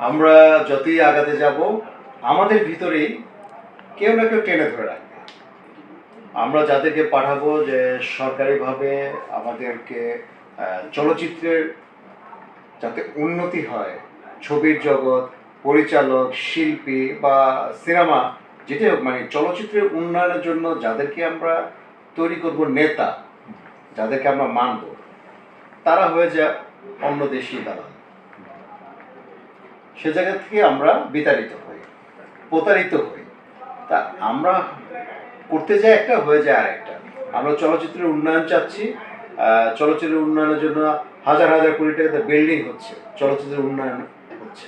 আমরা যতই আগাতে যাব আমাদের ভিতরেই কেউ না কেউ টেনে ধরে রাখবে। আমরা যাদেরকে পাঠাবো যে সরকারিভাবে আমাদেরকে চলচ্চিত্রের যাতে উন্নতি হয়, ছবির জগৎ, পরিচালক, শিল্পী বা সিনেমা যেটাই হোক, মানে চলচ্চিত্রের উন্নয়নের জন্য যাদেরকে আমরা তৈরি করব নেতা, যাদেরকে আমরা মানব, তারা হয়ে যায় অন্য দেশি দালাল। সে জায়গা থেকে আমরা বিতাড়িত হই, প্রতারিত হই। তা আমরা করতে যাই একটা, হয়ে যায় আরেকটা। আমরা চলচ্চিত্রের উন্নয়ন চাচ্ছি, চলচ্চিত্রের উন্নয়নের জন্য হাজার হাজার কোটি টাকাতে বিল্ডিং হচ্ছে, চলচ্চিত্রের উন্নয়ন হচ্ছে।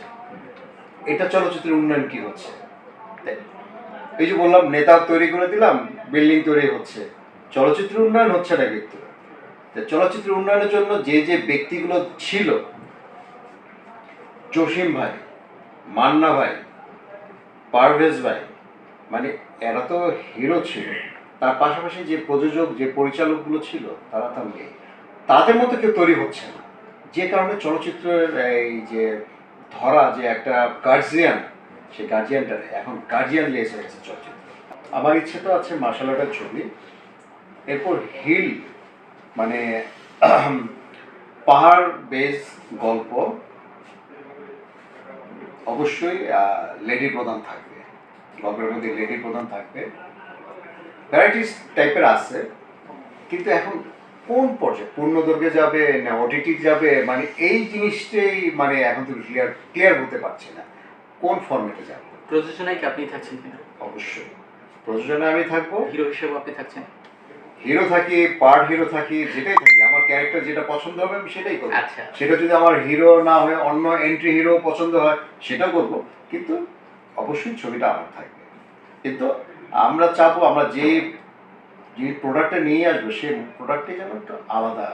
এটা চলচ্চিত্রের উন্নয়ন কি হচ্ছে? এই যে বললাম নেতা তৈরি করে দিলাম, বিল্ডিং তৈরি হচ্ছে, চলচ্চিত্রের উন্নয়ন হচ্ছে না। কিন্তু চলচ্চিত্রের উন্নয়নের জন্য যে যে ব্যক্তিগুলো ছিল, জসিম ভাই, মান্না ভাই, পারভেজ ভাই, মানে এরা তো হিরো ছিল। তার পাশাপাশি যে প্রযোজক, যে পরিচালকগুলো ছিল, তারা তো নেই। তাদের মতো কেউ তৈরি হচ্ছে না, যে কারণে চলচ্চিত্রের এই যে ধরা যে একটা গার্জিয়ান, সেই গার্জিয়ানটা এখন গার্জিয়ান লেস হয়ে গেছে চলচ্চিত্র। আমার ইচ্ছে তো আছে মার্শাল আর্টের ছবি, এরপর হিল, মানে পাহাড় বেস গল্প, অবশ্যই লেডি প্রধান থাকবে, গল্পের মধ্যে লেডি প্রধান থাকবে, ভ্যারাইটিস টাইপের আছে। কিন্তু এখন কোন পর্যায়ে, পূর্ণদৈর্ঘ্যে যাবে না ওটিটি যাবে, মানে এই জিনিসটাই মানে এখন তো ক্লিয়ার হতে পারছে না কোন ফর্মেটে যাবে। প্রযোজনায় কি আপনি থাকছেন কিনা? অবশ্যই প্রযোজনায় আমি থাকবো, হিরো হিসেবে আপনি থাকছেন? হিরো থাকি, পার্ট হিরো থাকি, যেটাই থাকি, আমার ক্যারেক্টার যেটা পছন্দ হবে আমি সেটাই করবো। আচ্ছা, সেটা যদি আমার হিরো না হয় অন্য এন্ট্রি হিরো পছন্দ হয় সেটাও করবো, কিন্তু অবশ্যই ছবিটা আমার থাকবে। কিন্তু আমরা চাবো আমরা যে প্রোডাক্টটা নিয়ে আসবো সেই প্রোডাক্টটি যেন একটু আলাদা